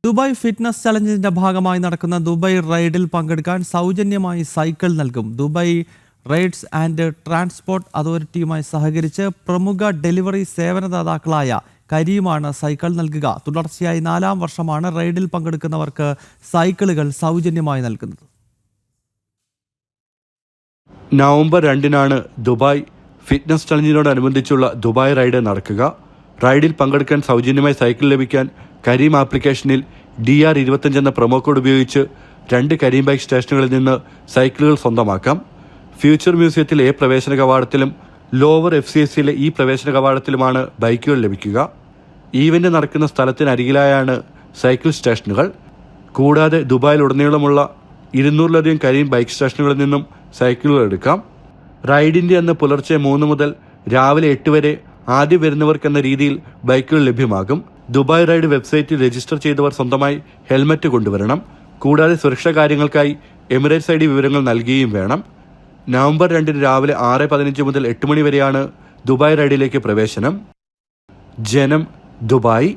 Dubai fitness ചലഞ്ചിന്റെ ഭാഗമായി നടക്കുന്ന Dubai റൈഡിൽ പങ്കെടുക്കാൻ സൗജന്യമായി സൈക്കിൾ നൽകും. ദുബായ് റൈഡ്സ് ആൻഡ് ട്രാൻസ്പോർട്ട് അതോറിറ്റിയുമായി സഹകരിച്ച് പ്രമുഖ ഡെലിവറി സേവനദാതാക്കളായ കരീമാണ് സൈക്കിൾ നൽകുക. തുടർച്ചയായി 4-ാം വർഷമാണ് റൈഡിൽ പങ്കെടുക്കുന്നവർക്ക് സൈക്കിളുകൾ സൗജന്യമായി നൽകുന്നത്. നവംബർ 2-നാണ് ദുബായ് ഫിറ്റ്നസ് ചലഞ്ചിനോടനുബന്ധിച്ചുള്ള ദുബായ് റൈഡ് നടക്കുക. റൈഡിൽ പങ്കെടുക്കാൻ സൗജന്യമായി സൈക്കിൾ ലഭിക്കാൻ കരീം ആപ്ലിക്കേഷനിൽ DR25 എന്ന പ്രൊമോ കോഡ് ഉപയോഗിച്ച് 2 കരീം ബൈക്ക് സ്റ്റേഷനുകളിൽ നിന്ന് സൈക്കിളുകൾ സ്വന്തമാക്കാം. ഫ്യൂച്ചർ മ്യൂസിയത്തിൽ A പ്രവേശന കവാടത്തിലും ലോവർ FCSയിലെ ഈ പ്രവേശന കവാടത്തിലുമാണ് ബൈക്കുകൾ ലഭിക്കുക. ഈവന്റ് നടക്കുന്ന സ്ഥലത്തിനരികിലായാണ് സൈക്കിൾ സ്റ്റേഷനുകൾ. കൂടാതെ ദുബായിലുടനീളമുള്ള 200-ലധികം കരീം ബൈക്ക് സ്റ്റേഷനുകളിൽ നിന്നും സൈക്കിളുകൾ എടുക്കാം. റൈഡിൻ്റെ അന്ന് പുലർച്ചെ 3 മുതൽ രാവിലെ 8 വരെ ആദ്യം വരുന്നവർക്കെന്ന രീതിയിൽ ബൈക്കുകൾ ലഭ്യമാകും. ദുബായ് റൈഡ് വെബ്സൈറ്റിൽ രജിസ്റ്റർ ചെയ്തവർ സ്വന്തമായി ഹെൽമറ്റ് കൊണ്ടുവരണം. കൂടാതെ സുരക്ഷാ കാര്യങ്ങൾക്കായി എമിറേറ്റ്സ് ID വിവരങ്ങൾ നൽകുകയും വേണം. നവംബർ 2-ന് രാവിലെ 6:15 മുതൽ 8 മണി വരെയാണ് ദുബായ് റൈഡിലേക്ക് പ്രവേശനം. ജനം, ദുബായ്.